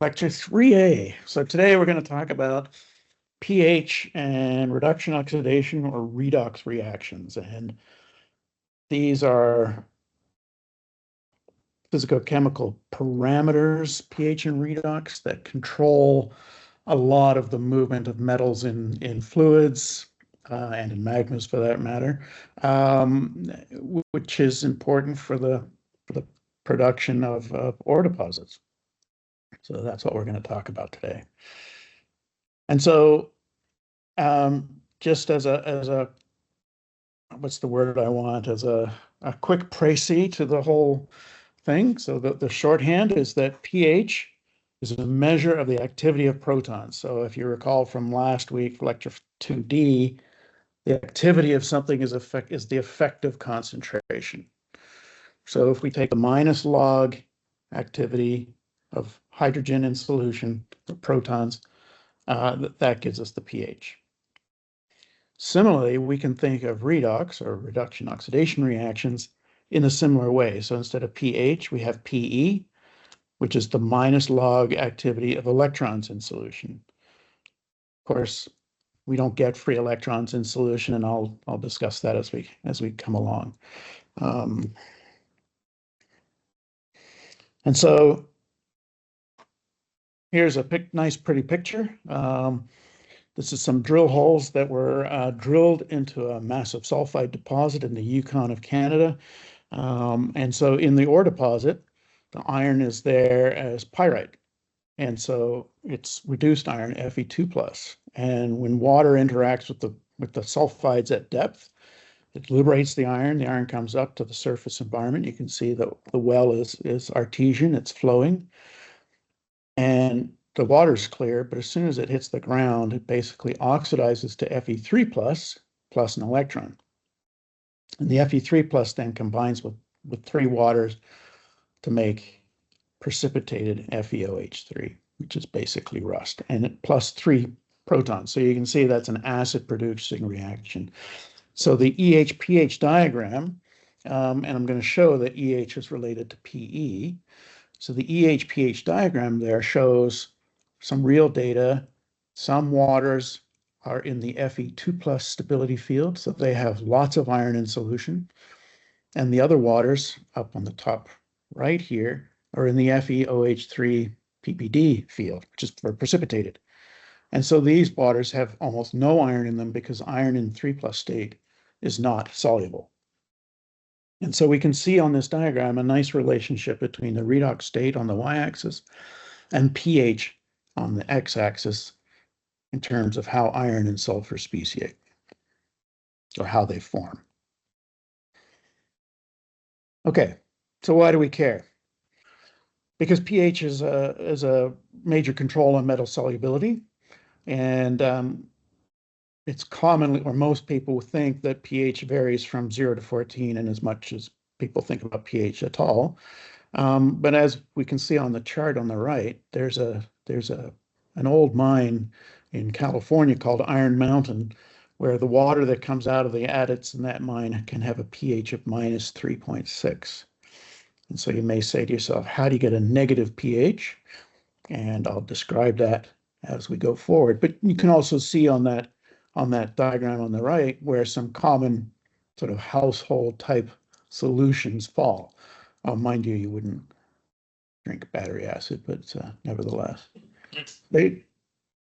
Lecture 3A. So today we're going to talk about pH and reduction oxidation or redox reactions. And these are physicochemical parameters, pH and redox, that control a lot of the movement of metals in fluids and in magmas for that matter, which is important for the production of ore deposits. So that's what we're going to talk about today. And so just as a what's the word I want, as a quick précis to the whole thing. So the shorthand is that pH is a measure of the activity of protons. So if you recall from last week, lecture 2D, the activity of something is the effective concentration. So if we take the minus log activity of hydrogen in solution, the protons, that gives us the pH. Similarly, we can think of redox or reduction oxidation reactions in a similar way. So instead of pH, we have PE, which is the minus log activity of electrons in solution. Of course, we don't get free electrons in solution, and I'll discuss that as we come along. And so here's a nice, pretty picture. This is some drill holes that were drilled into a massive sulfide deposit in the Yukon of Canada. And so in the ore deposit, the iron is there as pyrite. And so it's reduced iron, Fe2+. And when water interacts with the sulfides at depth, it liberates the iron comes up to the surface environment. You can see that the well is artesian, it's flowing. And the water's clear, but as soon as it hits the ground, it basically oxidizes to Fe3 plus an electron. And the Fe3 then combines with three waters to make precipitated FeOH3, which is basically rust, and it plus 3 protons. So you can see that's an acid-producing reaction. So the EH-pH diagram, and I'm going to show that EH is related to PE. So the EH-pH diagram there shows some real data. Some waters are in the Fe2+ stability field, so they have lots of iron in solution. And the other waters up on the top right here are in the FeOH3 PPD field, which is for precipitated. And so these waters have almost no iron in them because iron in 3+ state is not soluble. And so we can see on this diagram a nice relationship between the redox state on the y-axis and pH on the x-axis in terms of how iron and sulfur speciate, or how they form. Okay, so why do we care? Because pH is a major control on metal solubility, and it's commonly, or most people think that pH varies from 0 to 14 in as much as people think about pH at all. But as we can see on the chart on the right, there's an old mine in California called Iron Mountain, where the water that comes out of the adits in that mine can have a pH of minus 3.6. And so you may say to yourself, how do you get a negative pH? And I'll describe that as we go forward. But you can also see on that diagram on the right where some common sort of household type solutions fall. Mind you, you wouldn't drink battery acid, but nevertheless.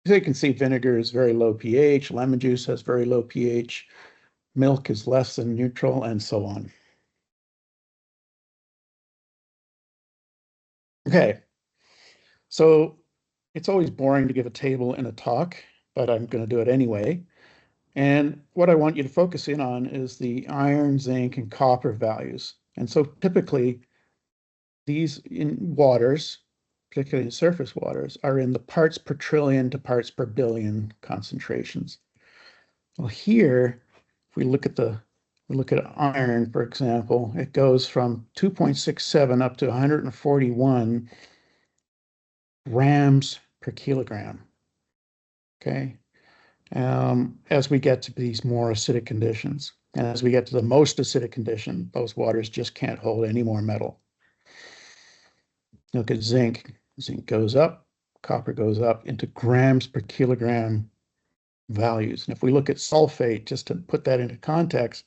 You can see vinegar is very low pH, lemon juice has very low pH, milk is less than neutral, and so on. Okay, so it's always boring to give a table in a talk, but I'm going to do it anyway. And what I want you to focus in on is the iron, zinc, and copper values. And so typically, these in waters, particularly in surface waters, are in the parts per trillion to parts per billion concentrations. Well, here, if we look at iron, for example, it goes from 2.67 up to 141 grams per kilogram. Okay, as we get to these more acidic conditions, and as we get to the most acidic condition, those waters just can't hold any more metal. Look at zinc. Zinc goes up, copper goes up into grams per kilogram values. And if we look at sulfate, just to put that into context,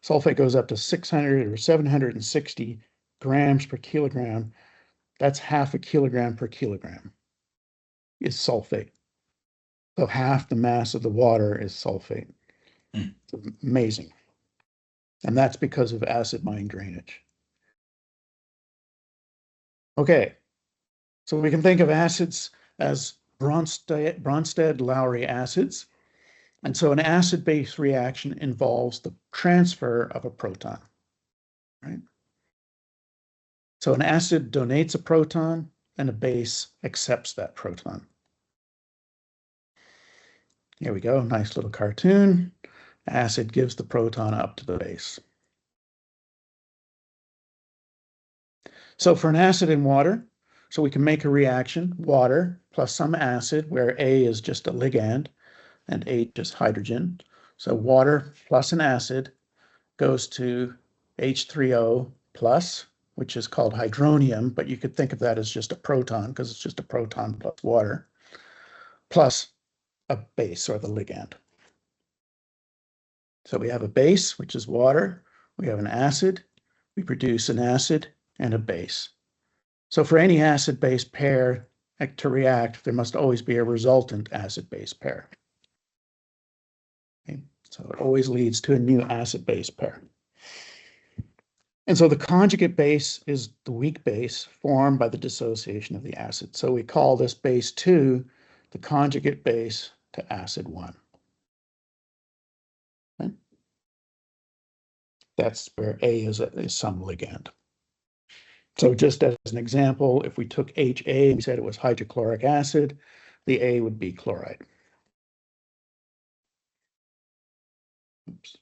sulfate goes up to 600 or 760 grams per kilogram. That's half a kilogram per kilogram is sulfate. So half the mass of the water is sulfate. It's amazing. And that's because of acid mine drainage. Okay, so we can think of acids as Bronsted-Lowry acids. And so an acid-base reaction involves the transfer of a proton, right? So an acid donates a proton and a base accepts that proton. Here we go, nice little cartoon. Acid gives the proton up to the base. So for an acid in water, so we can make a reaction, water plus some acid, where A is just a ligand and H is hydrogen. So water plus an acid goes to H3O plus, which is called hydronium, but you could think of that as just a proton because it's just a proton plus water, plus a base or the ligand. So we have a base, which is water. We have an acid. We produce an acid and a base. So for any acid-base pair to react, there must always be a resultant acid-base pair. Okay? So it always leads to a new acid-base pair. And so the conjugate base is the weak base formed by the dissociation of the acid. So we call this base 2 the conjugate base to acid 1. Okay? That's where A is some ligand. So just as an example, if we took HA and we said it was hydrochloric acid, the A would be chloride. Oops.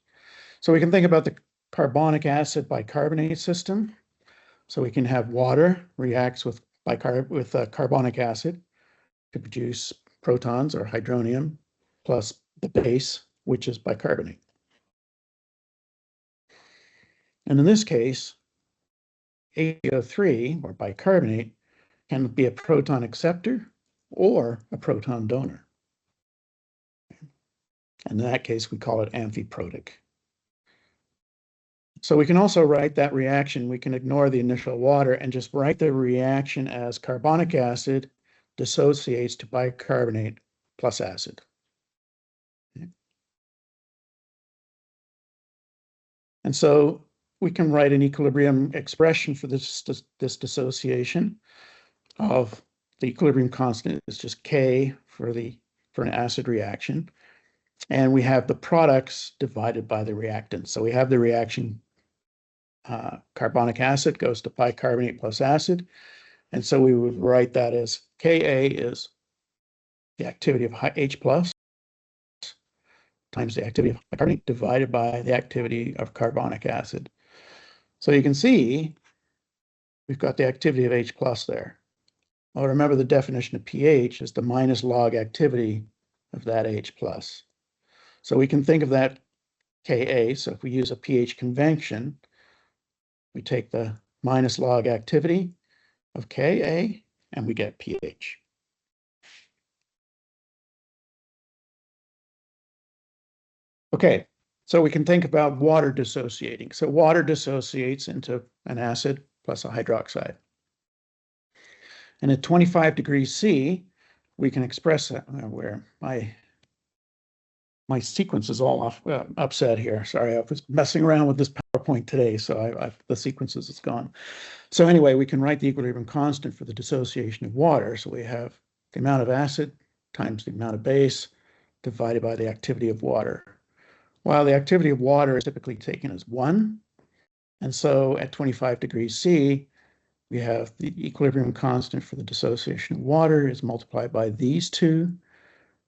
So we can think about the carbonic acid bicarbonate system. So we can have water reacts with carbonic acid to produce protons or hydronium plus the base, which is bicarbonate. And in this case, HCO3 or bicarbonate can be a proton acceptor or a proton donor. In that case, we call it amphiprotic. So we can also write that reaction. We can ignore the initial water and just write the reaction as carbonic acid dissociates to bicarbonate plus acid. Okay. And so we can write an equilibrium expression for this dissociation of the equilibrium constant is just K for an acid reaction. And we have the products divided by the reactants. So we have the reaction carbonic acid goes to bicarbonate plus acid. And so we would write that as Ka is the activity of H plus times the activity of bicarbonate divided by the activity of carbonic acid. So you can see we've got the activity of H plus there. Well, remember the definition of pH is the minus log activity of that H plus. So we can think of that Ka. So if we use a pH convention, we take the minus log activity of Ka and we get pH. Okay, so we can think about water dissociating. So water dissociates into an acid plus a hydroxide. And at 25 degrees C, we can express that where my sequence is all upset here. Sorry, I was messing around with this PowerPoint today, so the sequences is gone. So anyway, we can write the equilibrium constant for the dissociation of water. So we have the amount of acid times the amount of base divided by the activity of water. While the activity of water is typically taken as 1, and so at 25 degrees C, we have the equilibrium constant for the dissociation of water is multiplied by these two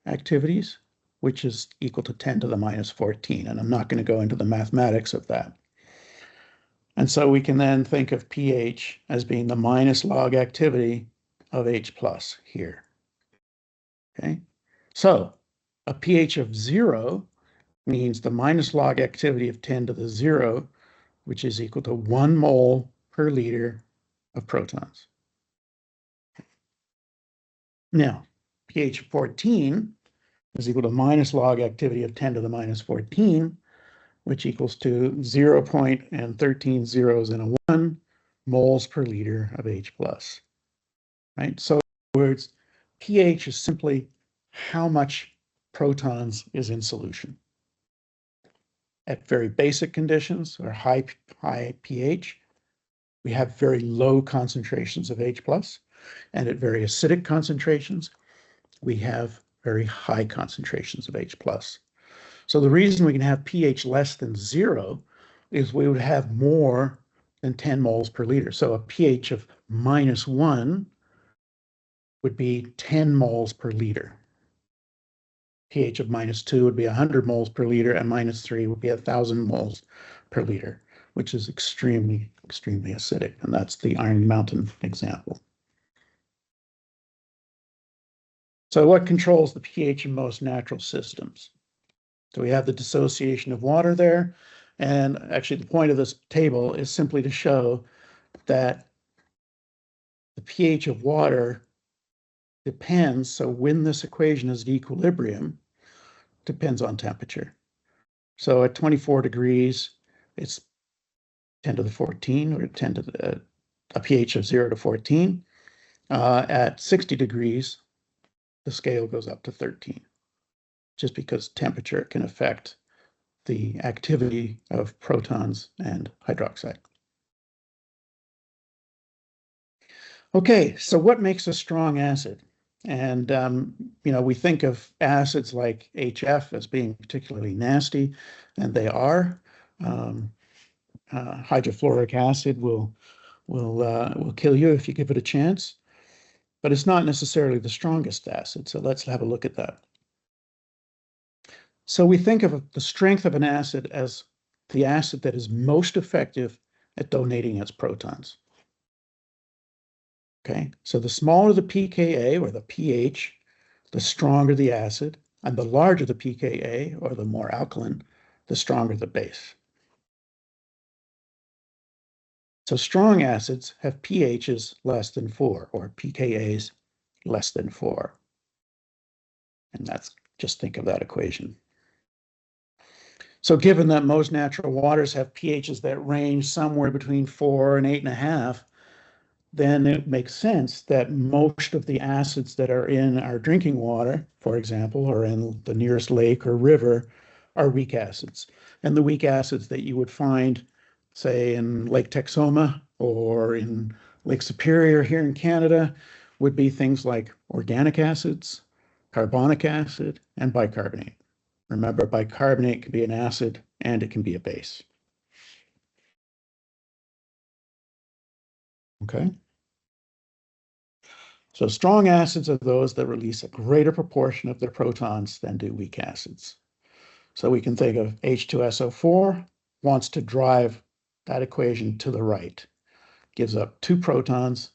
activities, which is equal to 10 to the minus 14. And I'm not going to go into the mathematics of that. And so we can then think of pH as being the minus log activity of H plus here. Okay, so a pH of 0 means the minus log activity of 10 to the 0, which is equal to 1 mole per liter of protons. Now, pH 14 is equal to minus log activity of 10 to the minus 14, which equals to 0 0.13 zeros and a 1 moles per liter of H plus, right? So in other words, pH is simply how much protons is in solution. At very basic conditions or high pH, we have very low concentrations of H plus, and at very acidic concentrations, we have very high concentrations of H plus. So the reason we can have pH less than 0 is we would have more than 10 moles per liter. So a pH of -1 would be 10 moles per liter. pH of -2 would be 100 moles per liter, and -3 would be 1,000 moles per liter, which is extremely, extremely acidic. And that's the Iron Mountain example. So what controls the pH in most natural systems? So we have the dissociation of water there. And actually, the point of this table is simply to show that the pH of water depends. So when this equation is at equilibrium, depends on temperature. So at 24 degrees, it's 10 to the 14, or 10 to the, a pH of 0 to 14. At 60 degrees, the scale goes up to 13, just because temperature can affect the activity of protons and hydroxide. Okay, so what makes a strong acid? And, we think of acids like HF as being particularly nasty, and they are. Hydrofluoric acid will kill you if you give it a chance, but it's not necessarily the strongest acid. So let's have a look at that. So we think of the strength of an acid as the acid that is most effective at donating its protons. Okay, so the smaller the pKa, or the pH, the stronger the acid, and the larger the pKa, or the more alkaline, the stronger the base. So strong acids have pHs less than 4, or pKa's less than 4. And that's, just think of that equation. So given that most natural waters have pHs that range somewhere between 4 and 8.5, then it makes sense that most of the acids that are in our drinking water, for example, or in the nearest lake or river, are weak acids. And the weak acids that you would find, say, in Lake Texoma or in Lake Superior here in Canada, would be things like organic acids, carbonic acid, and bicarbonate. Remember, bicarbonate can be an acid and it can be a base. Okay. So strong acids are those that release a greater proportion of their protons than do weak acids. So we can think of H2SO4 wants to drive that equation to the right, gives up 2 protons,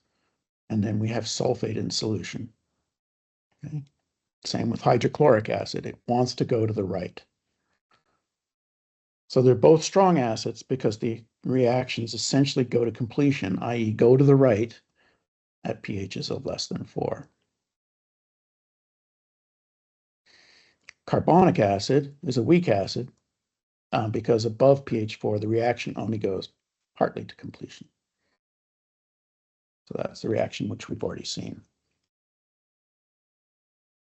and then we have sulfate in solution. Okay? Same with hydrochloric acid. It wants to go to the right. So they're both strong acids because the reactions essentially go to completion, i.e. go to the right at pHs of less than 4. Carbonic acid is a weak acid because above pH 4, the reaction only goes partly to completion. So that's the reaction which we've already seen.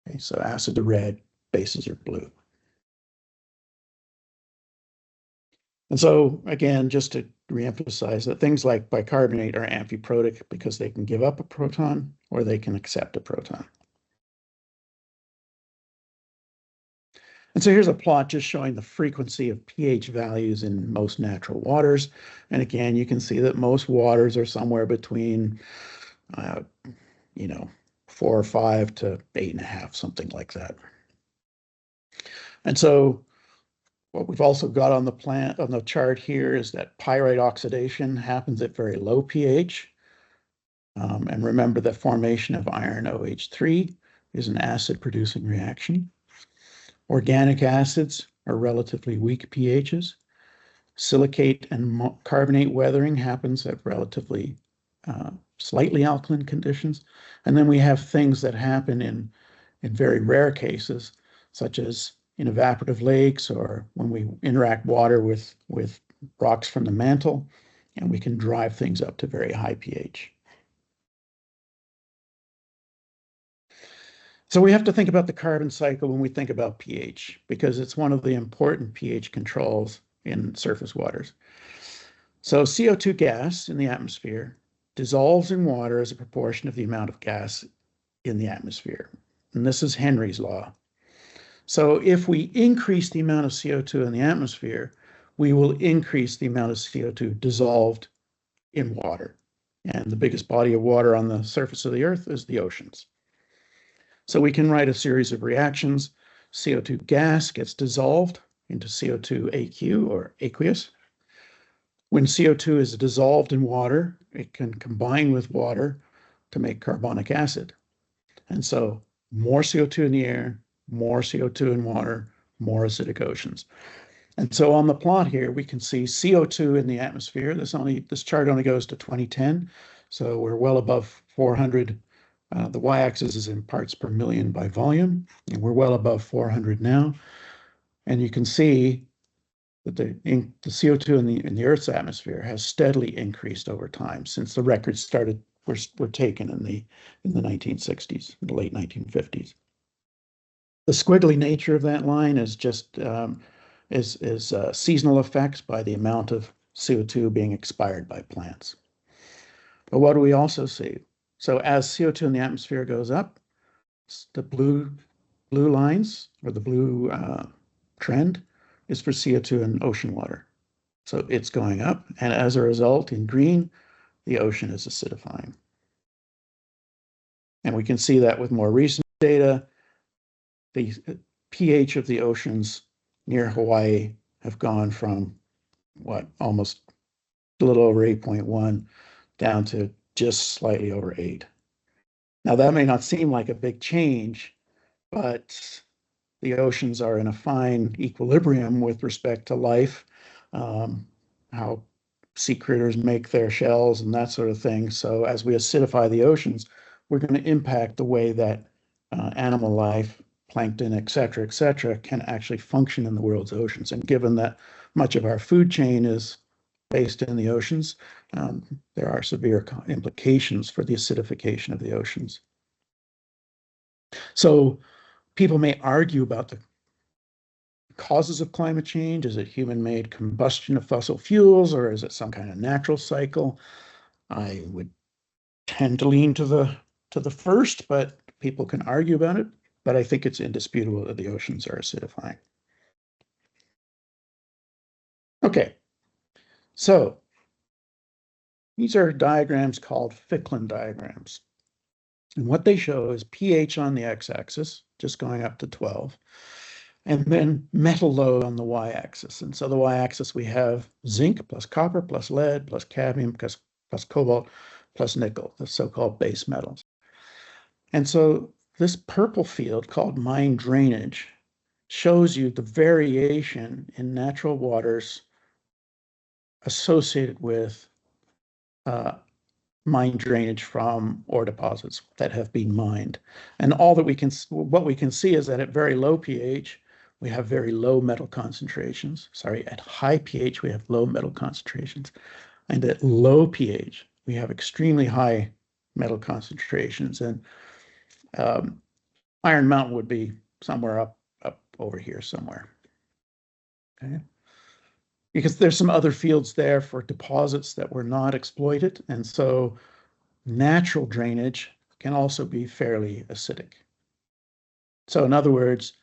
Okay, so acids are red, bases are blue. And so again, just to reemphasize that things like bicarbonate are amphiprotic because they can give up a proton or they can accept a proton. And so here's a plot just showing the frequency of pH values in most natural waters. And again, you can see that most waters are somewhere between, 4 or 5 to 8.5, something like that. And so what we've also got on the chart here is that pyrite oxidation happens at very low pH. And remember that formation of iron OH3 is an acid-producing reaction. Organic acids are relatively weak pHs. Silicate and carbonate weathering happens at relatively slightly alkaline conditions. And then we have things that happen in very rare cases, such as in evaporative lakes or when we interact water with rocks from the mantle, and we can drive things up to very high pH. So we have to think about the carbon cycle when we think about pH, because it's one of the important pH controls in surface waters. So CO2 gas in the atmosphere dissolves in water as a proportion of the amount of gas in the atmosphere. And this is Henry's law. So if we increase the amount of CO2 in the atmosphere, we will increase the amount of CO2 dissolved in water. And the biggest body of water on the surface of the Earth is the oceans. So we can write a series of reactions. CO2 gas gets dissolved into CO2 AQ or aqueous. When CO2 is dissolved in water, it can combine with water to make carbonic acid. And so more CO2 in the air, more CO2 in water, more acidic oceans. And so on the plot here, we can see CO2 in the atmosphere. This chart only goes to 2010. So we're well above 400. The y-axis is in parts per million by volume, and we're well above 400 now. And you can see that the CO2 in the Earth's atmosphere has steadily increased over time since the records were taken in the 1960s, the late 1950s. The squiggly nature of that line is just seasonal effects by the amount of CO2 being expired by plants. But what do we also see? So as CO2 in the atmosphere goes up, the blue lines, or the blue trend, is for CO2 in ocean water. So it's going up, and as a result, in green, the ocean is acidifying. And we can see that with more recent data. The pH of the oceans near Hawaii have gone from almost a little over 8.1 down to just slightly over 8. Now that may not seem like a big change, but the oceans are in a fine equilibrium with respect to life, how sea critters make their shells and that sort of thing. So as we acidify the oceans, we're going to impact the way that animal life, plankton, et cetera, can actually function in the world's oceans. And given that much of our food chain is based in the oceans, there are severe implications for the acidification of the oceans. So people may argue about the causes of climate change. Is it human-made combustion of fossil fuels, or is it some kind of natural cycle? I would tend to lean to the first, but people can argue about it. But I think it's indisputable that the oceans are acidifying. Okay, so these are diagrams called Ficklin diagrams. And what they show is pH on the x-axis, just going up to 12, and then metal load on the y-axis. And so the y-axis, we have zinc plus copper plus lead plus cadmium plus cobalt plus nickel, the so-called base metals. And so this purple field called mine drainage shows you the variation in natural waters associated with mine drainage from ore deposits that have been mined. And what we can see is that at very low pH, we have very low metal concentrations. Sorry, at high pH, we have low metal concentrations. And at low pH, we have extremely high metal concentrations. And Iron Mountain would be somewhere up over here somewhere. Okay. Because there's some other fields there for deposits that were not exploited. And so natural drainage can also be fairly acidic. So in other words,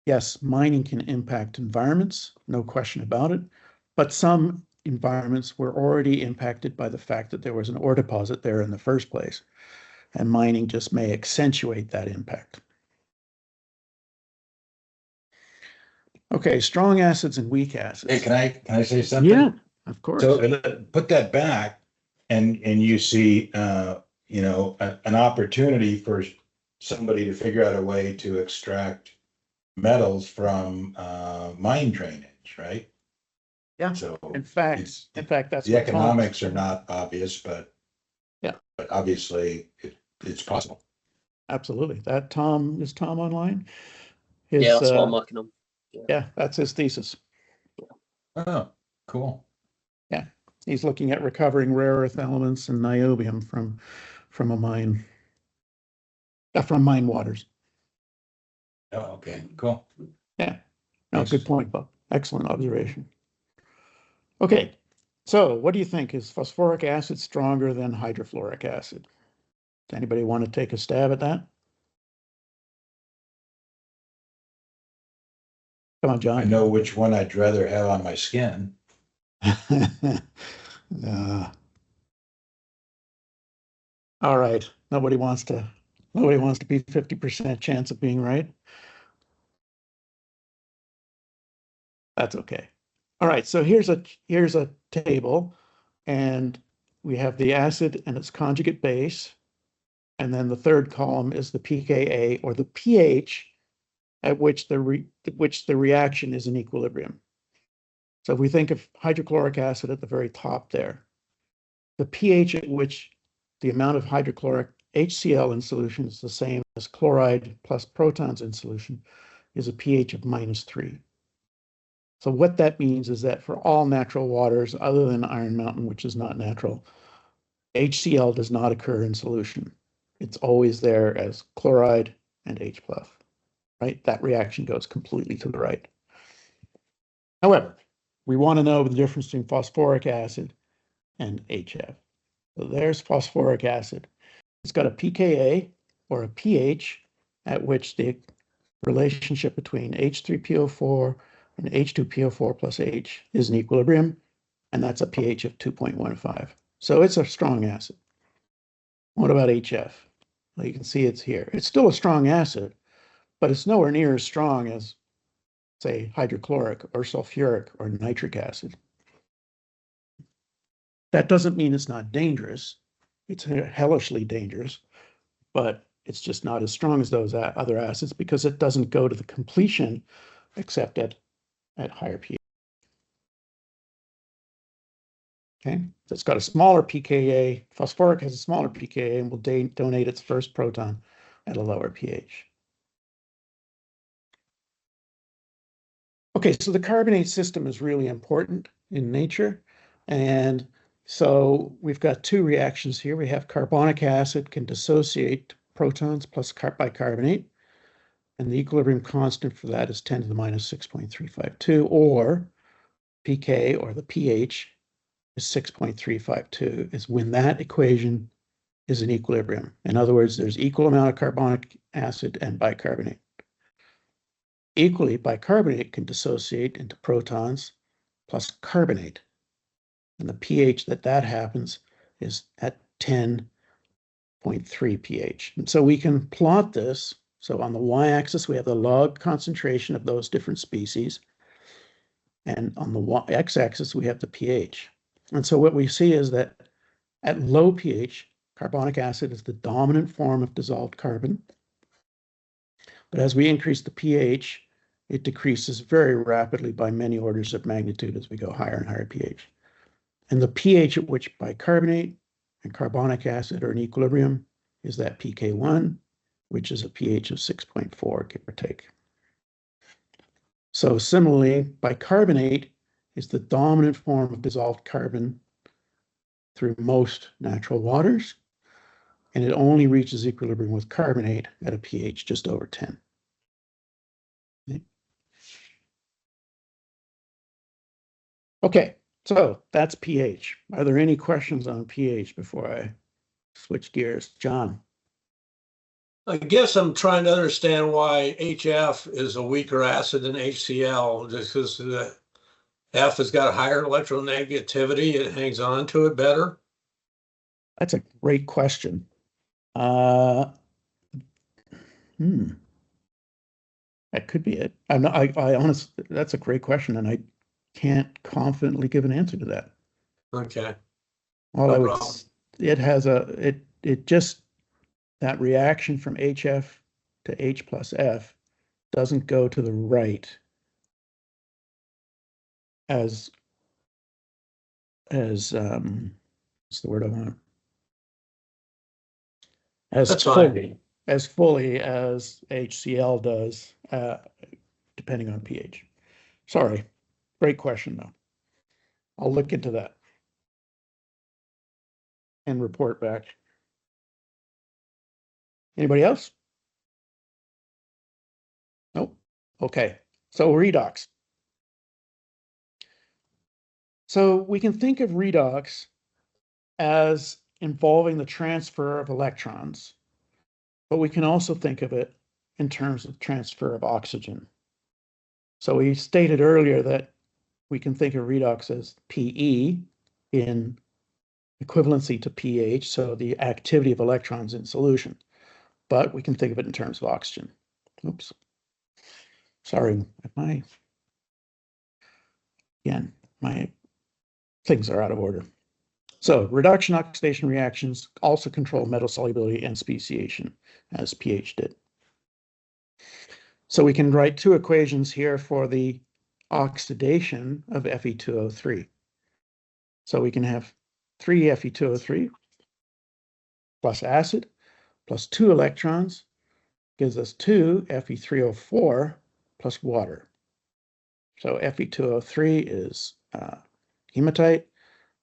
yes, mining can impact environments, no question about it, but some environments were already impacted by the fact that there was an ore deposit there in the first place, and mining just may accentuate that impact. Okay, strong acids and weak acids. Hey, can I say something? Yeah, of course. So put that back, and you see, an opportunity for somebody to figure out a way to extract metals from mine drainage, right? Yeah. So in fact, that's the economics are not obvious, but Yeah. But obviously it's possible. Absolutely. Is Tom online? Yeah, that's why I'm marking them. Yeah, that's his thesis. Oh, cool. Yeah. He's looking at recovering rare earth elements and niobium from a mine, from mine waters. Oh, okay, cool. Yeah. No, Thanks. good point, Bob. Excellent observation. Okay. So what do you think? Is phosphoric acid stronger than hydrofluoric acid? Does anybody want to take a stab at that? Come on, John. I know which one I'd rather have on my skin. All right. Nobody wants to be 50% chance of being right. That's okay. All right. So here's a table, and we have the acid and its conjugate base, and then the third column is the pKa, or the pH at which the reaction is in equilibrium. So if we think of hydrochloric acid at the very top there, the pH at which the amount of hydrochloric HCl in solution is the same as chloride plus protons in solution is a pH of -3. So what that means is that for all natural waters other than Iron Mountain, which is not natural, HCl does not occur in solution. It's always there as chloride and H+, right? That reaction goes completely to the right. However, we want to know the difference between phosphoric acid and HF. So there's phosphoric acid. It's got a pKa, or a pH, at which the relationship between H3PO4 and H2PO4 plus H is in equilibrium, and that's a pH of 2.15. So it's a strong acid. What about HF? Well, you can see it's here. It's still a strong acid, but it's nowhere near as strong as, say, hydrochloric or sulfuric or nitric acid. That doesn't mean it's not dangerous. It's hellishly dangerous, but it's just not as strong as those other acids because it doesn't go to the completion except at higher pH. Okay, so it's got a smaller pKa. Phosphoric has a smaller pKa and will donate its first proton at a lower pH. Okay, so the carbonate system is really important in nature. And so we've got two reactions here. We have carbonic acid can dissociate protons plus bicarbonate. And the equilibrium constant for that is 10 to the minus 6.352, or pK, or the pH, is 6.352, is when that equation is in equilibrium. In other words, there's equal amount of carbonic acid and bicarbonate. Equally, bicarbonate can dissociate into protons plus carbonate. And the pH that happens is at 10.3 pH. And so we can plot this. So on the y-axis, we have the log concentration of those different species. And on the x-axis, we have the pH. And so what we see is that at low pH, carbonic acid is the dominant form of dissolved carbon. But as we increase the pH, it decreases very rapidly by many orders of magnitude as we go higher and higher pH. And the pH at which bicarbonate and carbonic acid are in equilibrium is that pK1, which is a pH of 6.4, give or take. So similarly, bicarbonate is the dominant form of dissolved carbon through most natural waters, and it only reaches equilibrium with carbonate at a pH just over 10. Okay, so that's pH. Are there any questions on pH before I switch gears? John? I guess I'm trying to understand why HF is a weaker acid than HCl, just because the F has got a higher electronegativity, it hangs on to it better. That's a great question. That could be it. I honestly, that's a great question, and I can't confidently give an answer to that. Okay. All No I would, problem. it has it just, that reaction from HF to H plus F doesn't go to the right as what's the word I want? as That's fine. fully as HCl does, depending on pH. Sorry, great question though. I'll look into that and report back. Anybody else? Nope. Okay. So redox. So we can think of redox as involving the transfer of electrons, but we can also think of it in terms of transfer of oxygen. So we stated earlier that we can think of redox as PE in equivalency to pH, so the activity of electrons in solution, but we can think of it in terms of oxygen. Oops. Sorry, again, my things are out of order. So reduction oxidation reactions also control metal solubility and speciation, as pH did. So we can write two equations here for the oxidation of Fe2O3. So we can have 3 Fe2O3 plus acid plus 2 electrons gives us 2 Fe3O4 plus water. So Fe2O3 is hematite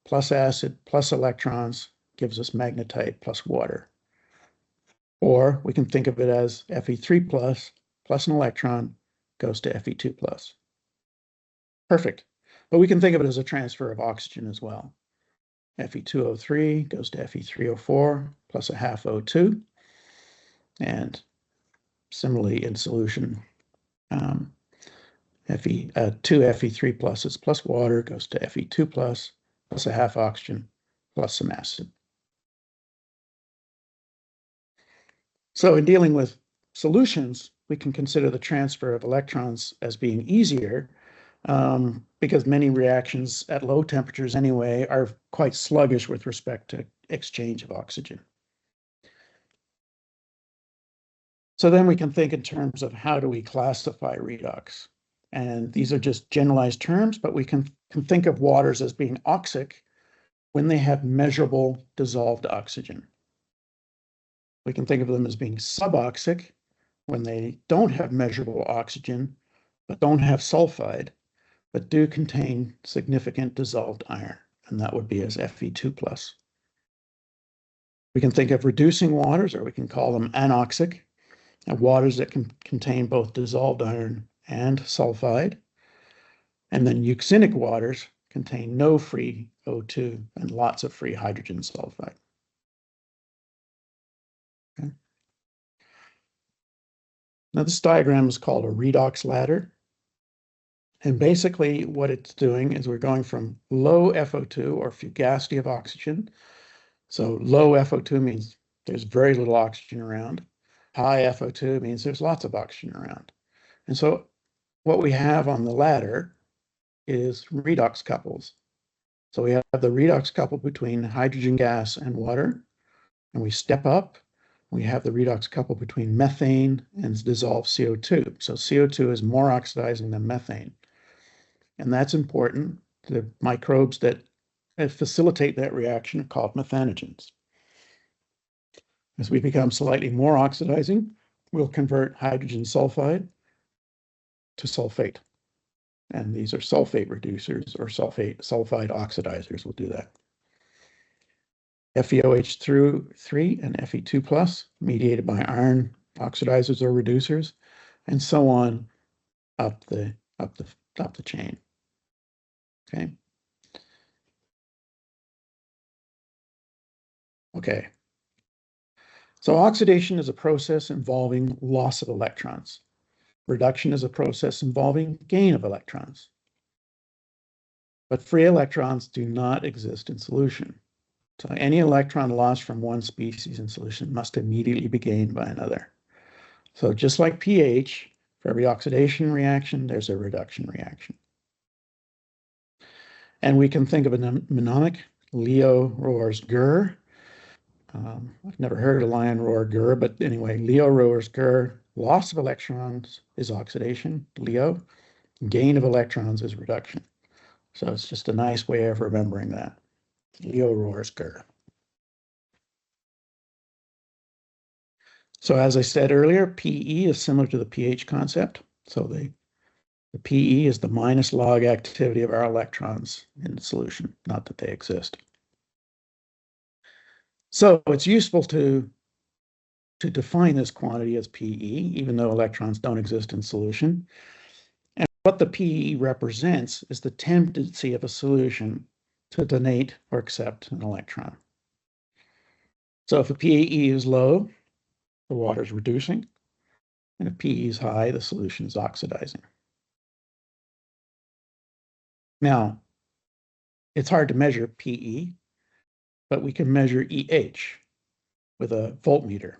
plus acid plus electrons gives us magnetite plus water. Or we can think of it as Fe3 plus an electron goes to Fe2 plus. Perfect. But we can think of it as a transfer of oxygen as well. Fe2O3 goes to Fe3O4 plus a half O2. And similarly in solution, 2 Fe3 pluses plus water goes to Fe2 plus a half oxygen plus some acid. So in dealing with solutions, we can consider the transfer of electrons as being easier because many reactions at low temperatures anyway are quite sluggish with respect to exchange of oxygen. So then we can think in terms of how do we classify redox? And these are just generalized terms, but we can think of waters as being oxic when they have measurable dissolved oxygen. We can think of them as being suboxic when they don't have measurable oxygen, but don't have sulfide, but do contain significant dissolved iron, and that would be as Fe2 plus. We can think of reducing waters, or we can call them anoxic, and waters that can contain both dissolved iron and sulfide. And then euxinic waters contain no free O2 and lots of free hydrogen sulfide. Okay. Now this diagram is called a redox ladder. And basically what it's doing is we're going from low FO2 or fugacity of oxygen. So low FO2 means there's very little oxygen around. High FO2 means there's lots of oxygen around. And so what we have on the ladder is redox couples. So we have the redox couple between hydrogen gas and water, and we step up. We have the redox couple between methane and dissolved CO2. So CO2 is more oxidizing than methane. And that's important. The microbes that facilitate that reaction are called methanogens. As we become slightly more oxidizing, we'll convert hydrogen sulfide to sulfate. And these are sulfate reducers or sulfide oxidizers will do that. FeOH3 and Fe2 plus mediated by iron oxidizers or reducers, and so on up the chain. Okay. Okay. So oxidation is a process involving loss of electrons. Reduction is a process involving gain of electrons. But free electrons do not exist in solution. So any electron lost from one species in solution must immediately be gained by another. So just like pH, for every oxidation reaction, there's a reduction reaction. And we can think of a mnemonic, Leo roars grr. I've never heard a lion roar grr, but anyway, Leo roars grr. Loss of electrons is oxidation, Leo. Gain of electrons is reduction. So it's just a nice way of remembering that. Leo roars grr. So as I said earlier, PE is similar to the pH concept. So the PE is the minus log activity of our electrons in the solution, not that they exist. So it's useful to define this quantity as PE, even though electrons don't exist in solution. And what the PE represents is the tendency of a solution to donate or accept an electron. So if a PE is low, the water is reducing, and if PE is high, the solution is oxidizing. Now, it's hard to measure PE, but we can measure EH with a voltmeter.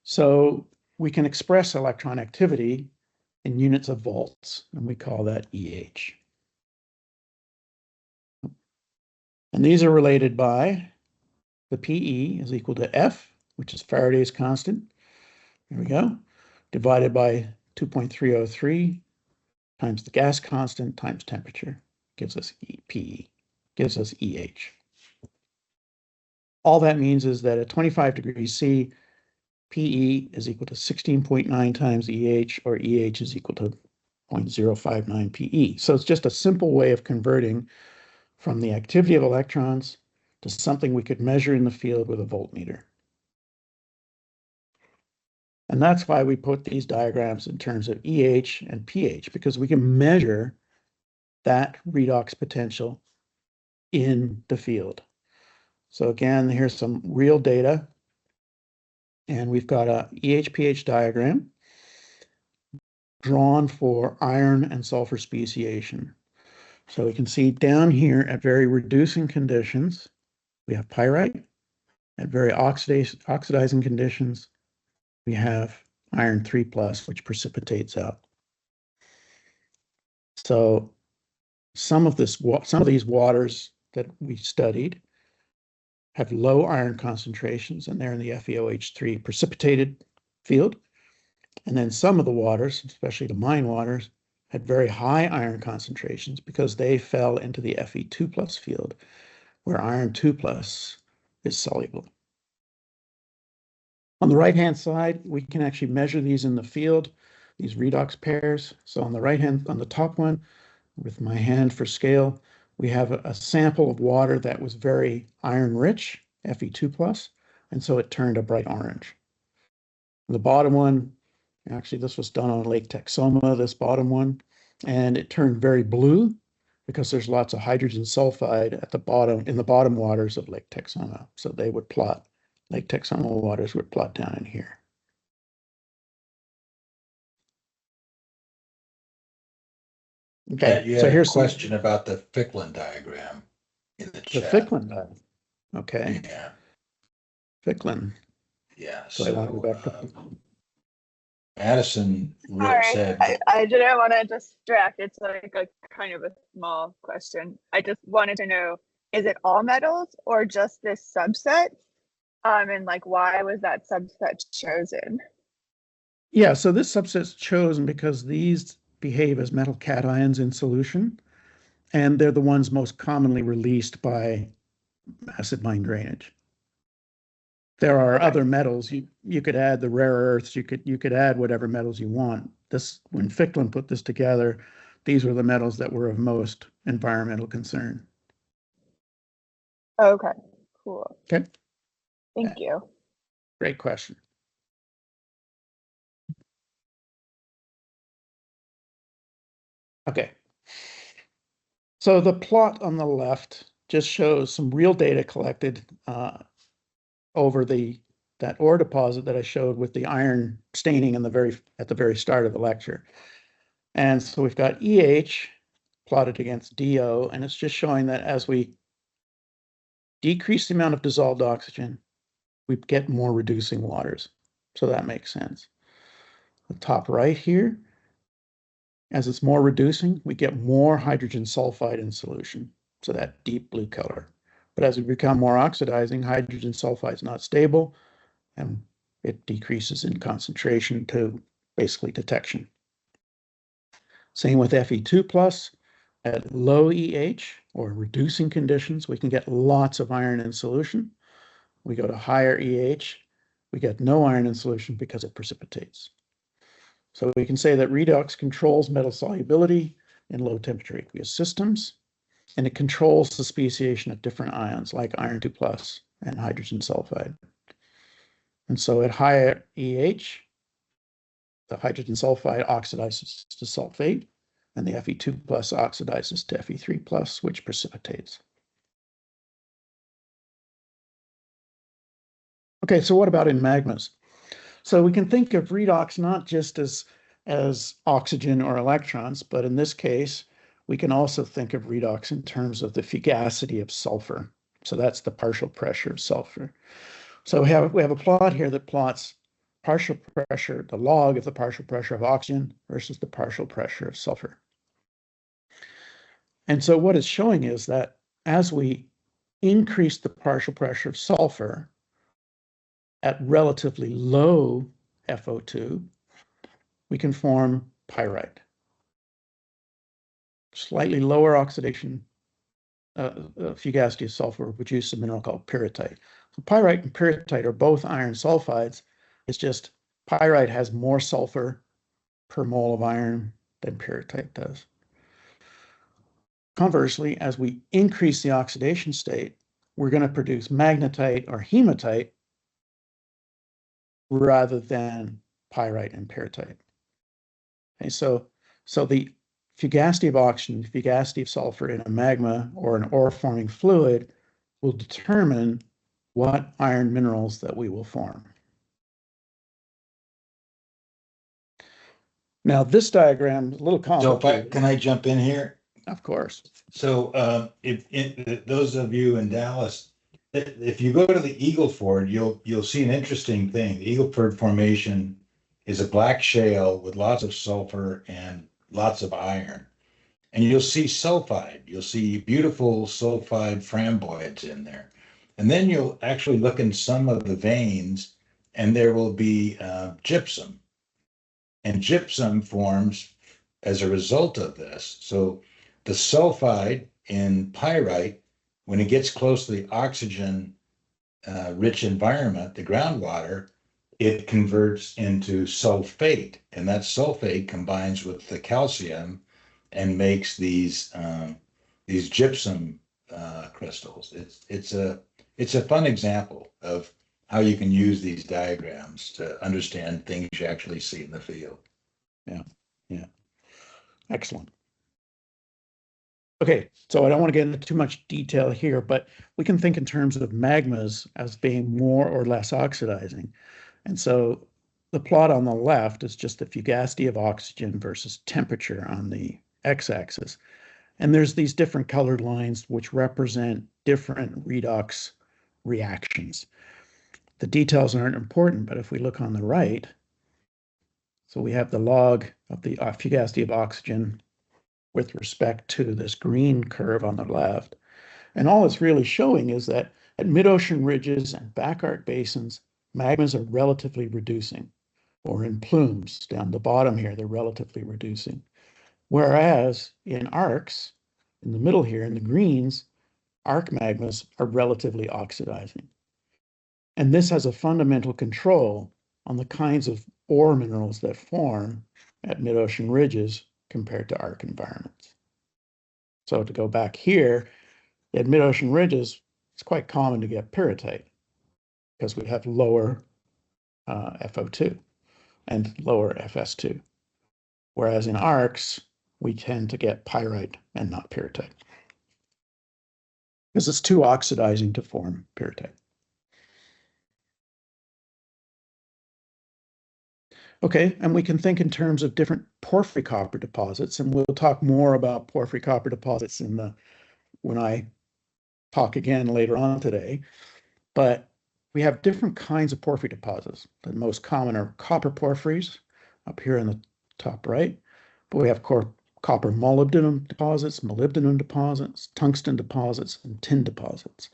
So we can express electron activity in units of volts, and we call that EH. And these are related by the PE is equal to F, which is Faraday's constant. There we go. Divided by 2.303 times the gas constant times temperature gives us PE, gives us EH. All that means is that at 25 degrees C, PE is equal to 16.9 times EH, or EH is equal to 0.059 PE. So it's just a simple way of converting from the activity of electrons to something we could measure in the field with a voltmeter. And that's why we put these diagrams in terms of EH and pH, because we can measure that redox potential in the field. So again, here's some real data. And we've got a EH-pH diagram drawn for iron and sulfur speciation. So we can see down here at very reducing conditions, we have pyrite. At very oxidizing conditions, we have iron 3+, which precipitates out. So some of these waters that we studied have low iron concentrations, and they're in the FeOH3 precipitated field. And then some of the waters, especially the mine waters, had very high iron concentrations because they fell into the Fe2+ field, where iron 2+ is soluble. On the right-hand side, we can actually measure these in the field, these redox pairs. So on the right-hand, on the top one, with my hand for scale, we have a sample of water that was very iron-rich, Fe2+, and so it turned a bright orange. The bottom one, actually this was done on Lake Texoma, this bottom one, and it turned very blue because there's lots of hydrogen sulfide at the bottom, in the bottom waters of Lake Texoma. So they would plot, Lake Texoma waters would plot down in here. Okay, you so had here's a question about the Ficklin diagram in the chat. The Ficklin diagram. Okay. Yeah. Ficklin. Yeah. So I want to go back to Madison said. I didn't want to distract. It's like a kind of a small question. I just wanted to know, is it all metals or just this subset? And like, why was that subset chosen? Yeah, so this subset's chosen because these behave as metal cations in solution, and they're the ones most commonly released by acid mine drainage. There are other metals. You could add the rare earths. You could add whatever metals you want. This, when Ficklin put this together, these were the metals that were of most environmental concern. Okay, cool. Okay. Thank you. Great question. Okay. So the plot on the left just shows some real data collected over that ore deposit that I showed with the iron staining at the very start of the lecture. And so we've got EH plotted against DO, and it's just showing that as we decrease the amount of dissolved oxygen, we get more reducing waters. So that makes sense. The top right here, as it's more reducing, we get more hydrogen sulfide in solution, so that deep blue color. But as we become more oxidizing, hydrogen sulfide is not stable, and it decreases in concentration to basically detection. Same with Fe2+. At low EH, or reducing conditions, we can get lots of iron in solution. We go to higher EH, we get no iron in solution because it precipitates. So we can say that redox controls metal solubility in low temperature aqueous systems, and it controls the speciation of different ions like iron 2 plus and hydrogen sulfide. And so at higher EH, the hydrogen sulfide oxidizes to sulfate, and the Fe2 plus oxidizes to Fe3 plus, which precipitates. Okay, so what about in magmas? So we can think of redox not just as oxygen or electrons, but in this case, we can also think of redox in terms of the fugacity of sulfur. So that's the partial pressure of sulfur. So we have a plot here that plots partial pressure, the log of the partial pressure of oxygen versus the partial pressure of sulfur. And so what it's showing is that as we increase the partial pressure of sulfur at relatively low FO2, we can form pyrite. Slightly lower oxidation fugacity of sulfur will produce a mineral called pyrrhotite. So pyrite and pyrrhotite are both iron sulfides. It's just pyrite has more sulfur per mole of iron than pyrrhotite does. Conversely, as we increase the oxidation state, we're going to produce magnetite or hematite rather than pyrite and pyrrhotite. Okay, so the fugacity of oxygen, fugacity of sulfur in a magma or an ore-forming fluid will determine what iron minerals that we will form. Now, this diagram is a little complicated. So can I jump in here? Of course. So those of you in Dallas, if you go to the Eagleford, you'll see an interesting thing. The Eagleford Formation is a black shale with lots of sulfur and lots of iron. And you'll see sulfide. You'll see beautiful sulfide framboids in there. And then you'll actually look in some of the veins, and there will be gypsum. And gypsum forms as a result of this. So the sulfide in pyrite, when it gets close to the oxygen rich environment, the groundwater, it converts into sulfate, and that sulfate combines with the calcium and makes these gypsum crystals. It's a fun example of how you can use these diagrams to understand things you actually see in the field. Yeah. Excellent. Okay, so I don't want to get into too much detail here, but we can think in terms of magmas as being more or less oxidizing. And so the plot on the left is just the fugacity of oxygen versus temperature on the x-axis. And there's these different colored lines which represent different redox reactions. The details aren't important, but if we look on the right, so we have the log of the fugacity of oxygen with respect to this green curve on the left. And all it's really showing is that at mid-ocean ridges and back arc basins, magmas are relatively reducing, or in plumes down the bottom here, they're relatively reducing. Whereas in arcs, in the middle here, in the greens, arc magmas are relatively oxidizing. And this has a fundamental control on the kinds of ore minerals that form at mid-ocean ridges compared to arc environments. So to go back here, at mid-ocean ridges, it's quite common to get pyrrhotite because we have lower FO2 and lower FS2. Whereas in arcs, we tend to get pyrite and not pyrrhotite because it's too oxidizing to form pyrrhotite. Okay, and we can think in terms of different porphyry copper deposits, and we'll talk more about porphyry copper deposits when I talk again later on today. But we have different kinds of porphyry deposits. The most common are copper porphyries up here in the top right, but we have copper molybdenum deposits, tungsten deposits, and tin deposits.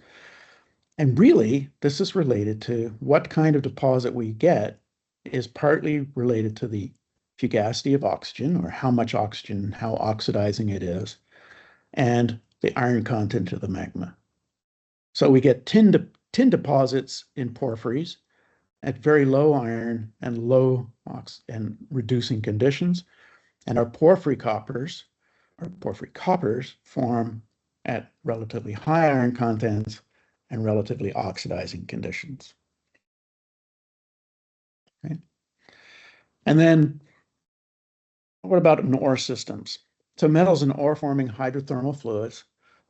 And really, this is related to what kind of deposit we get is partly related to the fugacity of oxygen, or how much oxygen, how oxidizing it is, and the iron content of the magma. So we get tin deposits in porphyries, at very low iron and low and reducing conditions. And our porphyry coppers form at relatively high iron contents and relatively oxidizing conditions. Okay. And then what about in ore systems? So metals in ore-forming hydrothermal fluids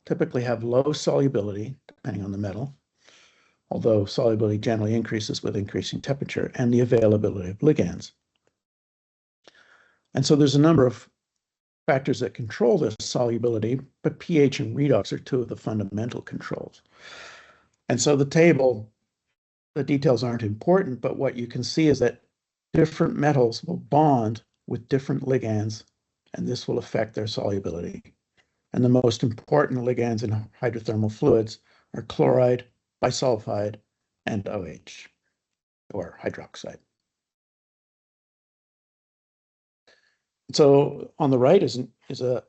typically have low solubility, depending on the metal, although solubility generally increases with increasing temperature and the availability of ligands. And so there's a number of factors that control this solubility, but pH and redox are two of the fundamental controls. And so the table, the details aren't important, but what you can see is that different metals will bond with different ligands, and this will affect their solubility. And the most important ligands in hydrothermal fluids are chloride, bisulfide, and OH, or hydroxide. So on the right is a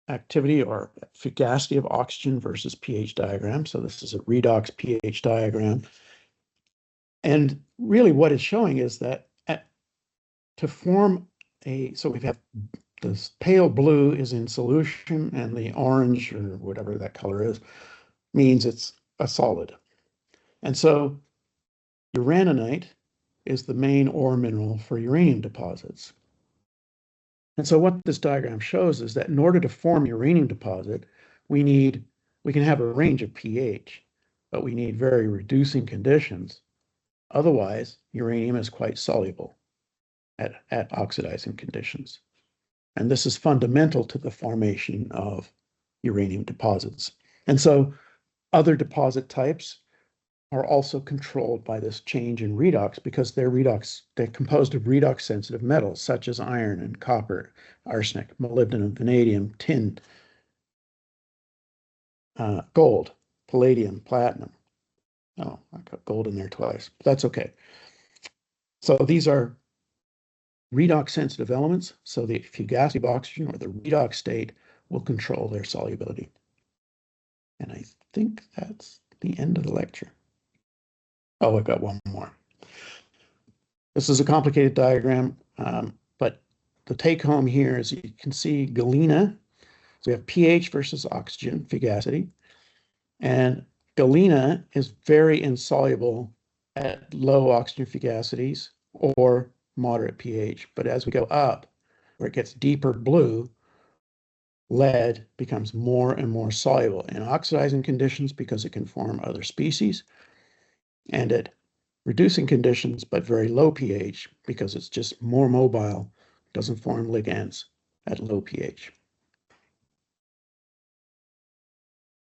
activity or fugacity of oxygen versus pH diagram. So this is a redox pH diagram. And really what it's showing is that to form so we have this pale blue is in solution and the orange or whatever that color is means it's a solid. And so uraninite is the main ore mineral for uranium deposits. And so what this diagram shows is that in order to form uranium deposit, we can have a range of pH, but we need very reducing conditions. Otherwise, uranium is quite soluble at oxidizing conditions. And this is fundamental to the formation of uranium deposits. And so other deposit types are also controlled by this change in redox because they're composed of redox sensitive metals such as iron and copper, arsenic, molybdenum, vanadium, tin, gold, palladium, platinum. Oh, I got gold in there twice. That's okay. So these are redox sensitive elements. So the fugacity of oxygen or the redox state will control their solubility. And I think that's the end of the lecture. Oh, I've got one more. This is a complicated diagram, but the take home here is you can see galena. So we have pH versus oxygen, fugacity. And galena is very insoluble at low oxygen fugacities or moderate pH. But as we go up, where it gets deeper blue, lead becomes more and more soluble in oxidizing conditions because it can form other species, and at reducing conditions, but very low pH because it's just more mobile, doesn't form ligands at low pH.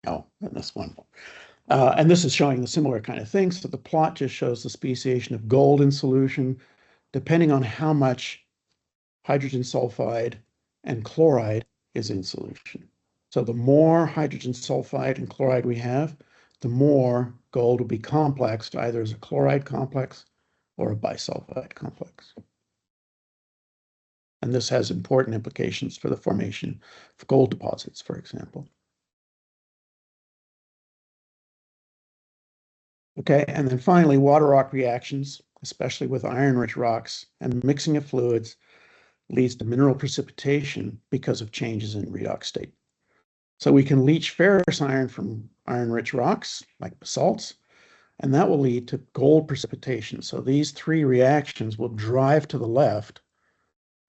Oh, and this one. And this is showing the similar kind of thing. So the plot just shows the speciation of gold in solution, depending on how much hydrogen sulfide and chloride is in solution. So the more hydrogen sulfide and chloride we have, the more gold will be complexed either as a chloride complex or a bisulfide complex. And this has important implications for the formation of gold deposits, for example. Okay, and then finally, water rock reactions, especially with iron-rich rocks and mixing of fluids, leads to mineral precipitation because of changes in redox state. So we can leach ferrous iron from iron-rich rocks, like basalts, and that will lead to gold precipitation. So these three reactions will drive to the left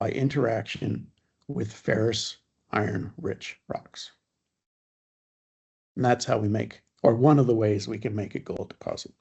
by interaction with ferrous iron-rich rocks. And that's how we make, or one of the ways we can make a gold deposit.